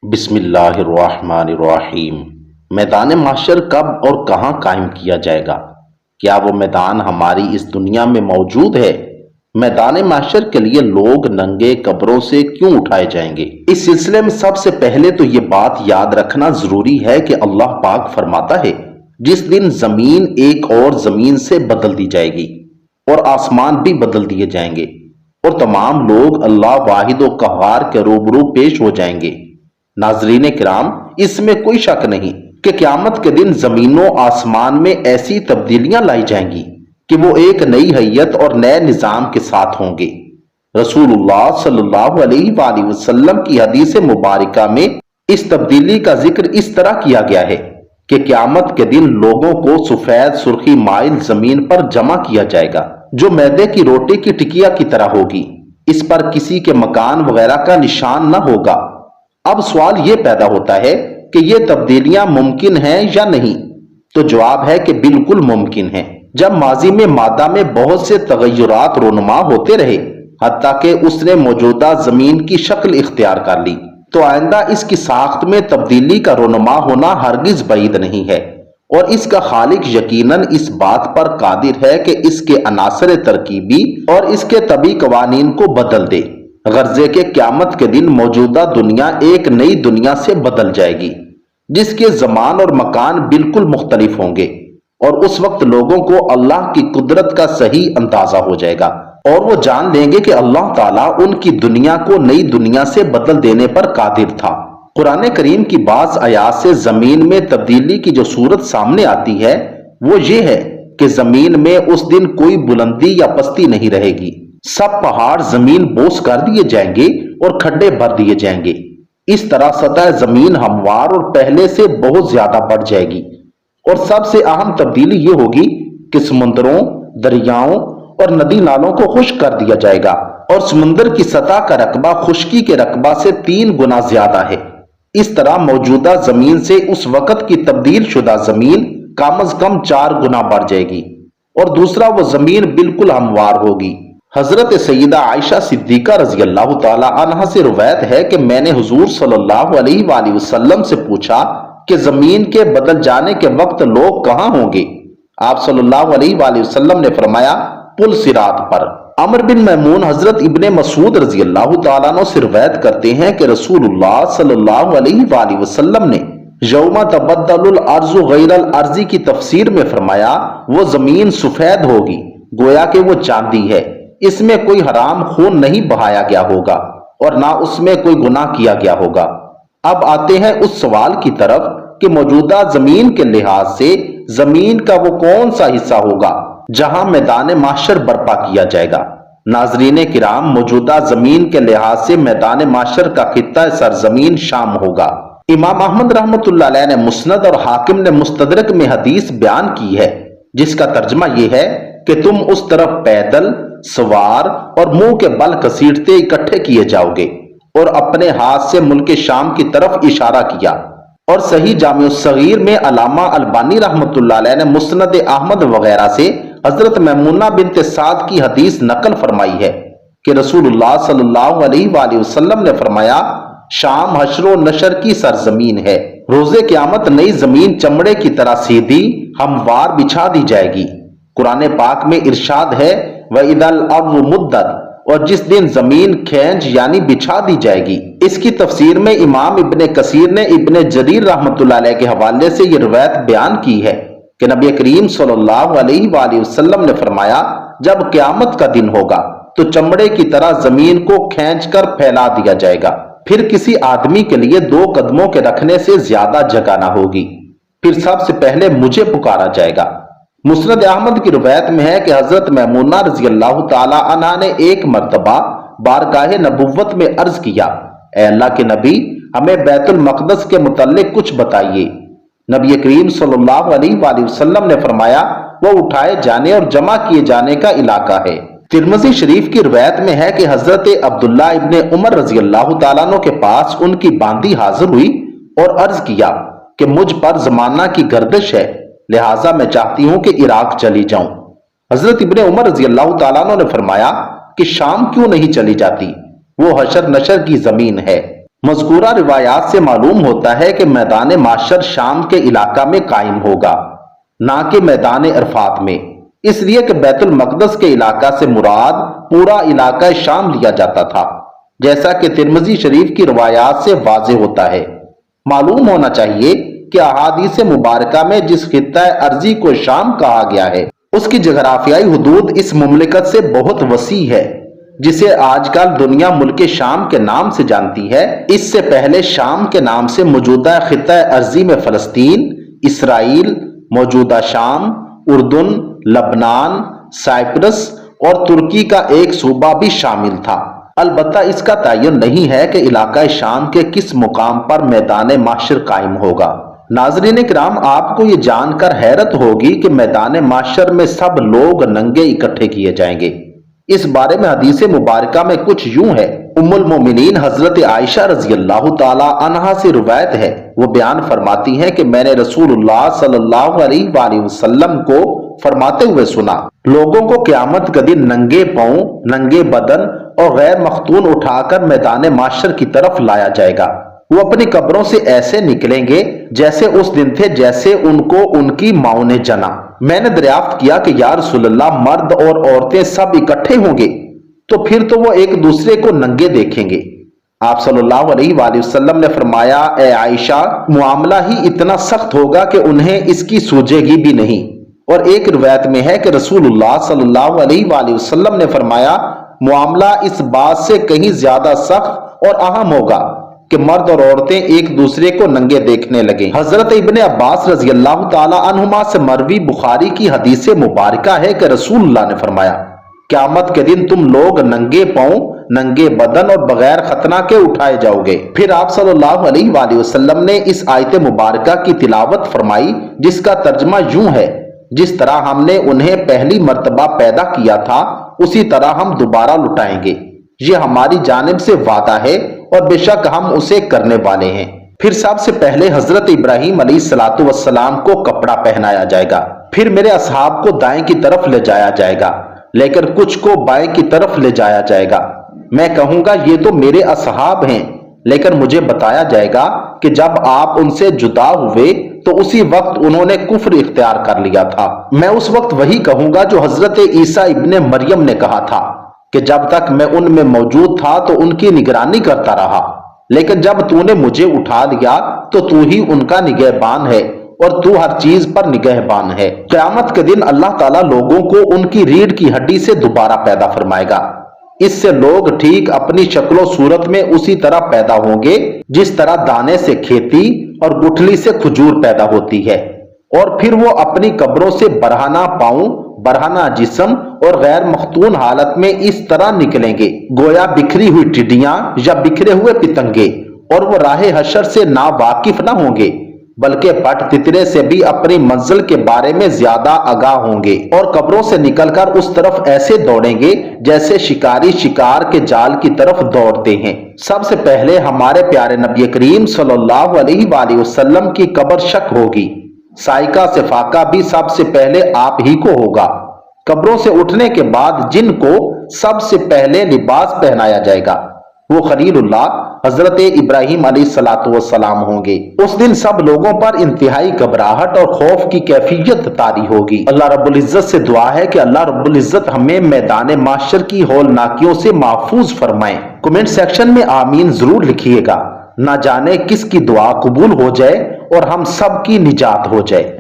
بسم اللہ الرحمن الرحیم۔ میدان محشر کب اور کہاں قائم کیا جائے گا؟ کیا وہ میدان ہماری اس دنیا میں موجود ہے؟ میدان محشر کے لیے لوگ ننگے قبروں سے کیوں اٹھائے جائیں گے؟ اس سلسلے میں سب سے پہلے تو یہ بات یاد رکھنا ضروری ہے کہ اللہ پاک فرماتا ہے، جس دن زمین ایک اور زمین سے بدل دی جائے گی اور آسمان بھی بدل دیے جائیں گے اور تمام لوگ اللہ واحد و قہار کے روبرو پیش ہو جائیں گے۔ ناظرین کرام، اس میں کوئی شک نہیں کہ قیامت کے دن زمین و آسمان میں ایسی تبدیلیاں لائی جائیں گی کہ وہ ایک نئی حیت اور نئے نظام کے ساتھ ہوں گے۔ رسول اللہ صلی اللہ علیہ وآلہ وسلم کی حدیث مبارکہ میں اس تبدیلی کا ذکر اس طرح کیا گیا ہے کہ قیامت کے دن لوگوں کو سفید سرخی مائل زمین پر جمع کیا جائے گا، جو میدے کی روٹی کی ٹکیا کی طرح ہوگی۔ اس پر کسی کے مکان وغیرہ کا نشان نہ ہوگا۔ اب سوال یہ پیدا ہوتا ہے کہ یہ تبدیلیاں ممکن ہیں یا نہیں؟ تو جواب ہے کہ بالکل ممکن ہیں۔ جب ماضی میں مادہ میں بہت سے تغیرات رونما ہوتے رہے، حتیٰ کہ اس نے موجودہ زمین کی شکل اختیار کر لی، تو آئندہ اس کی ساخت میں تبدیلی کا رونما ہونا ہرگز بعید نہیں ہے، اور اس کا خالق یقیناً اس بات پر قادر ہے کہ اس کے عناصر ترکیبی اور اس کے طبعی قوانین کو بدل دے، غرضے کہ قیامت کے دن موجودہ دنیا ایک نئی دنیا سے بدل جائے گی، جس کے زمان اور مکان بالکل مختلف ہوں گے، اور اس وقت لوگوں کو اللہ کی قدرت کا صحیح اندازہ ہو جائے گا، اور وہ جان لیں گے کہ اللہ تعالیٰ ان کی دنیا کو نئی دنیا سے بدل دینے پر قادر تھا۔ قرآن کریم کی بعض آیات سے زمین میں تبدیلی کی جو صورت سامنے آتی ہے وہ یہ ہے کہ زمین میں اس دن کوئی بلندی یا پستی نہیں رہے گی، سب پہاڑ زمین بوس کر دیے جائیں گے اور کھڈے بھر دیے جائیں گے۔ اس طرح سطح زمین ہموار اور پہلے سے بہت زیادہ بڑھ جائے گی، اور سب سے اہم تبدیلی یہ ہوگی کہ سمندروں، دریاؤں اور ندی نالوں کو خشک کر دیا جائے گا، اور سمندر کی سطح کا رقبہ خشکی کے رقبہ سے 3 گنا زیادہ ہے۔ اس طرح موجودہ زمین سے اس وقت کی تبدیل شدہ زمین کم از کم 4 گنا بڑھ جائے گی، اور دوسرا وہ زمین بالکل ہموار ہوگی۔ حضرت سیدہ عائشہ صدیقہ رضی اللہ تعالی عنہا سے روایت ہے کہ میں نے حضور صلی اللہ علیہ وآلہ وسلم سے پوچھا کہ زمین کے بدل جانے کے وقت لوگ کہاں ہوں گے؟ آپ صلی اللہ علیہ وآلہ وسلم نے فرمایا، پل صراط پر۔ عمر بن میمون حضرت ابن مسعود رضی اللہ تعالیٰ عنہ سے روایت کرتے ہیں کہ رسول اللہ صلی اللہ علیہ وآلہ وسلم نے یوم تبدل الارض غیر الارض کی تفسیر میں فرمایا، وہ زمین سفید ہوگی گویا کہ وہ چاندی ہے، اس میں کوئی حرام خون نہیں بہایا گیا ہوگا اور نہ اس میں کوئی گناہ کیا گیا ہوگا۔ اب آتے ہیں اس سوال کی طرف کہ موجودہ زمین کے لحاظ سے زمین کا وہ کون سا حصہ ہوگا جہاں میدان محشر برپا کیا جائے گا؟ ناظرین کرام، موجودہ زمین کے لحاظ سے میدان محشر کا خطہ سرزمین شام ہوگا۔ امام احمد رحمۃ اللہ علیہ نے مسند اور حاکم نے مستدرک میں حدیث بیان کی ہے جس کا ترجمہ یہ ہے کہ تم اس طرف پیدل، سوار اور منہ کے بل کسیٹتے اکٹھے کیے جاؤ گے، اور اپنے ہاتھ سے ملک شام کی طرف اشارہ کیا۔ اور صحیح جامع الصغیر میں علامہ البانی رحمۃ اللہ علیہ نے مسند احمد وغیرہ سے حضرت میمونہ بنت سعد کی حدیث نقل فرمائی ہے کہ رسول اللہ صلی اللہ علیہ وآلہ وسلم نے فرمایا، شام حشر و نشر کی سرزمین ہے، روز قیامت نئی زمین چمڑے کی طرح سیدھی ہموار بچھا دی جائے گی۔ قرآن پاک میں ارشاد ہے، وَإِذَا الْأَرْضُ مُدَّتْ، اور جس دن زمین کھینچ یعنی بچھا دی جائے گی۔ اس کی تفسیر میں امام ابن کثیر نے ابن جریر رحمۃ اللہ علیہ کے حوالے سے یہ روایت بیان کی ہے کہ نبی کریم صلی اللہ علیہ وآلہ وسلم نے فرمایا، جب قیامت کا دن ہوگا تو چمڑے کی طرح زمین کو کھینچ کر پھیلا دیا جائے گا، پھر کسی آدمی کے لیے 2 قدموں کے رکھنے سے زیادہ جگہ نہ ہوگی، پھر سب سے پہلے مجھے پکارا جائے گا۔ مسند احمد کی روایت میں ہے کہ حضرت میمونہ رضی اللہ تعالی عنہ نے ایک مرتبہ بارگاہ نبوت میں عرض کیا، اے اللہ کے نبی، ہمیں بیت المقدس کے متعلق کچھ بتائیے۔ نبی کریم صلی اللہ علیہ وآلہ وسلم نے فرمایا، وہ اٹھائے جانے اور جمع کیے جانے کا علاقہ ہے۔ ترمذی شریف کی روایت میں ہے کہ حضرت عبداللہ ابن عمر رضی اللہ تعالیٰ عنہ کے پاس ان کی باندی حاضر ہوئی اور عرض کیا کہ مجھ پر زمانہ کی گردش ہے، لہٰذا میں چاہتی ہوں کہ عراق چلی جاؤں۔ حضرت ابن عمر رضی اللہ تعالیٰ عنہ نے فرمایا کہ شام کیوں نہیں چلی جاتی؟ وہ حشر نشر کی زمین ہے۔ مذکورہ روایات سے معلوم ہوتا ہے کہ میدان محشر شام کے علاقہ میں قائم ہوگا، نہ کہ میدان عرفات میں، اس لیے کہ بیت المقدس کے علاقہ سے مراد پورا علاقہ شام لیا جاتا تھا، جیسا کہ ترمذی شریف کی روایات سے واضح ہوتا ہے۔ معلوم ہونا چاہیے کہ احادیث مبارکہ میں جس خطہ ارضی کو شام کہا گیا ہے اس کی جغرافیائی حدود اس مملکت سے بہت وسیع ہے، جسے آج کل دنیا ملک شام کے نام سے جانتی ہے۔ اس سے پہلے شام کے نام سے موجودہ خطہ ارضی میں فلسطین، اسرائیل، موجودہ شام، اردن، لبنان، سائپرس اور ترکی کا ایک صوبہ بھی شامل تھا۔ البتہ اس کا تعین نہیں ہے کہ علاقہ شام کے کس مقام پر میدان محشر قائم ہوگا۔ ناظرین کرام، آپ کو یہ جان کر حیرت ہوگی کہ میدان محشر میں سب لوگ ننگے اکٹھے کیے جائیں گے۔ اس بارے میں حدیث مبارکہ میں کچھ یوں ہے۔ ام المومنین حضرت عائشہ رضی اللہ تعالی عنہا سے روایت ہے، وہ بیان فرماتی ہیں کہ میں نے رسول اللہ صلی اللہ علیہ وآلہ وسلم کو فرماتے ہوئے سنا، لوگوں کو قیامت کے دن ننگے پاؤں، ننگے بدن اور غیر مختون اٹھا کر میدان محشر کی طرف لایا جائے گا۔ وہ اپنی قبروں سے ایسے نکلیں گے جیسے اس دن تھے جیسے ان کو ان کی ماؤں نے جنا۔ میں نے دریافت کیا کہ یا رسول اللہ، مرد اور عورتیں سب اکٹھے ہوں گے؟ تو پھر تو وہ ایک دوسرے کو ننگے دیکھیں گے۔ آپ صلی اللہ علیہ وآلہ وسلم نے فرمایا، اے عائشہ، معاملہ ہی اتنا سخت ہوگا کہ انہیں اس کی سوجے گی بھی نہیں۔ اور ایک روایت میں ہے کہ رسول اللہ صلی اللہ علیہ وآلہ وسلم نے فرمایا، معاملہ اس بات سے کہیں زیادہ سخت اور اہم ہوگا کہ مرد اور عورتیں ایک دوسرے کو ننگے دیکھنے لگیں۔ حضرت ابن عباس رضی اللہ تعالی عنہما سے مروی بخاری کی حدیث مبارکہ ہے کہ رسول اللہ نے فرمایا، قیامت کے دن تم لوگ ننگے پاؤں، ننگے بدن اور بغیر ختنہ کے اٹھائے جاؤ گے۔ پھر آپ صلی اللہ علیہ وآلہ وسلم نے اس آیت مبارکہ کی تلاوت فرمائی، جس کا ترجمہ یوں ہے، جس طرح ہم نے انہیں پہلی مرتبہ پیدا کیا تھا اسی طرح ہم دوبارہ لٹائیں گے، یہ ہماری جانب سے وعدہ ہے اور بے شک ہم اسے کرنے والے ہیں۔ پھر سب سے پہلے حضرت ابراہیم علیہ السلام کو کپڑا پہنایا جائے گا، پھر میرے اصحاب کو دائیں کی طرف لے جایا جائے گا، لیکن کچھ کو بائیں کی طرف لے جایا جائے گا۔ میں کہوں گا یہ تو میرے اصحاب ہیں، لیکن مجھے بتایا جائے گا کہ جب آپ ان سے جدا ہوئے تو اسی وقت انہوں نے کفر اختیار کر لیا تھا۔ میں اس وقت وہی کہوں گا جو حضرت عیسیٰ ابن مریم نے کہا تھا کہ جب تک میں ان میں موجود تھا تو ان کی نگرانی کرتا رہا، لیکن جب تو نے مجھے اٹھا لیا تو تو ہی ان کا نگہبان ہے اور تو ہر چیز پر نگہبان ہے۔ قیامت کے دن اللہ تعالیٰ لوگوں کو ان کی ریڑھ کی ہڈی سے دوبارہ پیدا فرمائے گا۔ اس سے لوگ ٹھیک اپنی شکل و صورت میں اسی طرح پیدا ہوں گے جس طرح دانے سے کھیتی اور گٹھلی سے کھجور پیدا ہوتی ہے، اور پھر وہ اپنی قبروں سے برہنہ پاؤں، برہنہ جسم اور غیر مختون حالت میں اس طرح نکلیں گے گویا بکھری ہوئی ٹڈیاں یا بکھرے ہوئے پتنگے، اور وہ راہ حشر سے نا واقف نہ ہوں گے بلکہ پٹ تترے سے بھی اپنی منزل کے بارے میں زیادہ آگاہ ہوں گے، اور قبروں سے نکل کر اس طرف ایسے دوڑیں گے جیسے شکاری شکار کے جال کی طرف دوڑتے ہیں۔ سب سے پہلے ہمارے پیارے نبی کریم صلی اللہ علیہ وآلہ وسلم کی قبر شک ہوگی، سائقہ سے فاقہ بھی سب سے پہلے آپ ہی کو ہوگا۔ قبروں سے اٹھنے کے بعد جن کو سب سے پہلے لباس پہنایا جائے گا وہ خلیل اللہ حضرت ابراہیم علیہ السلام ہوں گے۔ اس دن سب لوگوں پر انتہائی گھبراہٹ اور خوف کی کیفیت طاری ہوگی۔ اللہ رب العزت سے دعا ہے کہ اللہ رب العزت ہمیں میدان محشر کی ہولناکیوں سے محفوظ فرمائیں۔ کمنٹ سیکشن میں آمین ضرور لکھیے گا، نہ جانے کس کی دعا قبول ہو جائے اور ہم سب کی نجات ہو جائے۔